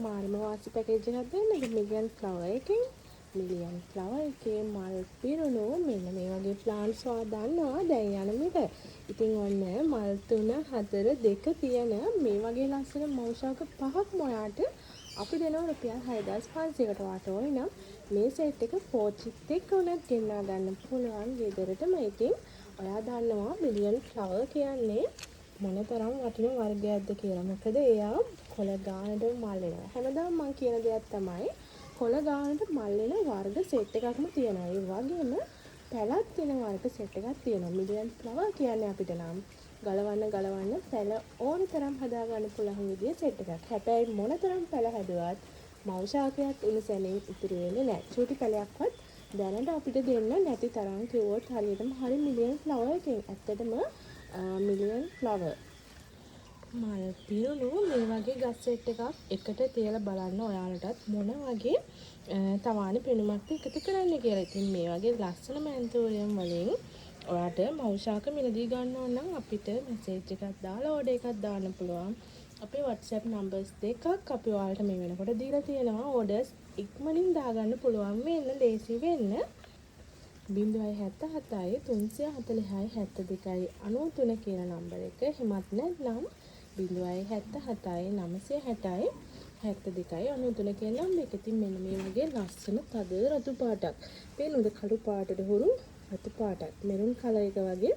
මාර්ම වාසි පැකේජ් එකක් දෙන්නද million flower එකෙන්. මිලියන් ෆ්ලවර් එකේ මල් පිරුණු මෙන්න මේ වගේ ප්ලාන්ට්ස් ඔයා දන්නවා දැන් යන මිට. ඉතින් ඔන්න මල් 3 4 2 තියෙන මේ වගේ ලස්සන මෞෂාක පහක් මොයාට අපි දෙනවා රුපියල් 6500කට වාට ඕනේ නම් මේ සෙට් එක පෝච්චිත් එක්ක උනත් ගෙන්නා ගන්න පුළුවන් ගෙදරටම. ඉතින් ඔයා දන්නවා මිලියන් ෆ්ලවර් කියන්නේ මොනතරම් වටින වර්ගයක්ද කියලා. මොකද එයා කොළ ගානට මල් වෙනවා. හැමදාම මම කියන දෙයක් තමයි කොළ ගානට මල් වෙන වර්ග සෙට් එකක්ම තියෙනවා. ඒ වගේම පැලක් තියෙන වර්ග සෙට් එකක් තියෙනවා. මිලියන් ෆ්ලවර් කියන්නේ අපිට නම් ගලවන්න පැල ඕන තරම් හදා ගන්න පුළුවන් විදිය සෙට් එකක්. හැබැයි මොන තරම් පැල හැදුවත් මෞෂාකයක් උණු සැනින් ඉතුරු වෙන්නේ නැහැ. චූටි පැලයක්වත් දැනට අපිට දෙන්න නැති තරම් කිව්වොත් හරියටම හරි මිලියන් ෆ්ලවර් එකෙන්. ඇත්තටම මිලියන් ෆ්ලවර් මල් පිරුණු මේ වගේ ගස් සෙට් එකක් එකට තියලා බලන්න ඔයාලටත් මොන වගේ තවාණි පෙනුමක්ද එකතු කරන්න කියලා. ඉතින් මේ වගේ ලස්සන මැන්තෝරියම් වලින් ඔයාට මෞෂාක මිලදී ගන්න ඕන නම් අපිට මැසේජ් එකක් දාලා ඕඩර් එකක් දාන්න පුළුවන්. අපේ WhatsApp numbers දෙකක් අපි ඔයාලට මේ වෙනකොට දීලා තියෙනවා. ඕඩර්ස් ඉක්මනින් දාගන්න පුළුවන් වෙන්න ලේසි වෙන්න. 077 340 72 93 කියන නම්බර එක. එහෙමත් නැත්නම් 077 960 72 93 කියන නම්බර එක. ඉතින් මෙන්න මේ වගේ ලස්සන තද රතු පාටක්. පේනොද කළු පාටට හුරු රතු පාටක්. මෙරුන් කලර් එක වගේ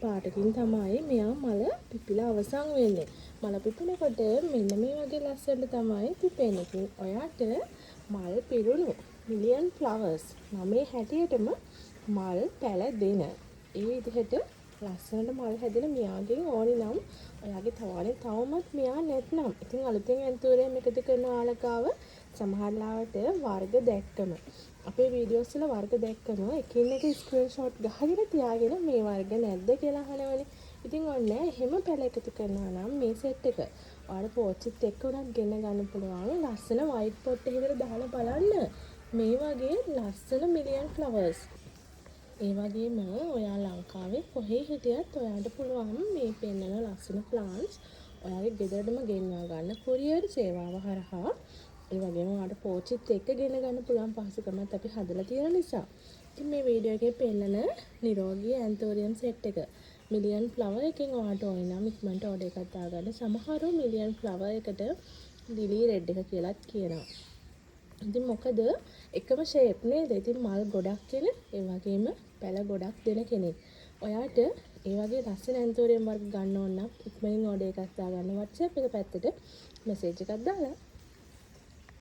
පාටකින් තමයි මෙයා මල පිපිලා අවසන් වෙන්නේ. මල පිපෙනකොට මෙන්න මේ වගේ ලස්සනට තමයි පිපෙන්නේ. ඉතින් ඔයාට මල් පිරුණු මිලියන් ෆ්ලවර්ස් නමේ හැටියටම මල් පැල දෙන. ඒ විදිහට ලස්සනට මල් හැදෙන මෙයාගෙන් ඕනි නම් ඔයාගේ තවානේ තවමත් මෙයා නැත්නම් ඉතින් අලුතෙන් ඇන්තෝරියම් එකතු කරන ආලකාව සමහරලාවට වර්ග දැක්කම අපේ වීඩියෝස් වල වර්ග දැක්කම එකින් එක ස්ක්‍රීන්ෂොට් ගහගෙන තියාගෙන මේ වර්ග නැද්ද කියලා අහනවනේ. ඉතින් ඔන්න එහෙම පැල එකතු කරනවා නම් මේ සෙට් එක ඔයාලා පෝච්චිත් එක්ක උනත් ගෙන ගන්න පුළුවන්. ලස්සන වයිට් පොට් එකකට දාලා බලන්න. මේ වගේ ලස්සන මිලියන් ෆ්ලවර්ස්. ඒ වගේම ඔයා ලංකාවේ කොහේ හිටියත් ඔයාට පුළුවන් මේ පෙන්නන ලස්සන ප්ලාන්ට්ස් ඔයාගේ ගෙදරටම ගෙන්වා ගන්න කොරියර් සේවාව හරහා. ඒ වගේම ඔයාට පෝච්චිත් එක්ක ගෙන ගන්න පුළුවන් පහසුකමත් අපි හදලා තියෙන නිසා. ඉතින් මේ වීඩියෝ එකේ පෙන්නන නිරෝගී ඇන්තෝරියම් සෙට් එක මිලියන් ෆ්ලවර් එකෙන් ඔයාට ඕන නම් ඉක්මනට ඕඩර් එකක් දාගන්න. සමහරව මිලියන් ෆ්ලවර් එකට ලිලි රෙඩ් එක කියලාත් කියනවා. ඉතින් මොකද එකම ෂේප් නේද? ඉතින් මල් ගොඩක් දෙන ඒ වගේම පැල ගොඩක් දෙන කෙනෙක්. ඔයාට ඒ වගේ ලස්සන ඇන්තෝරියම් වර්ග ගන්න ඕන නම් ඉක්මනින් ඕඩර් එකක් දාගන්න. WhatsApp එක පැත්තට මැසේජ් එකක් දාලා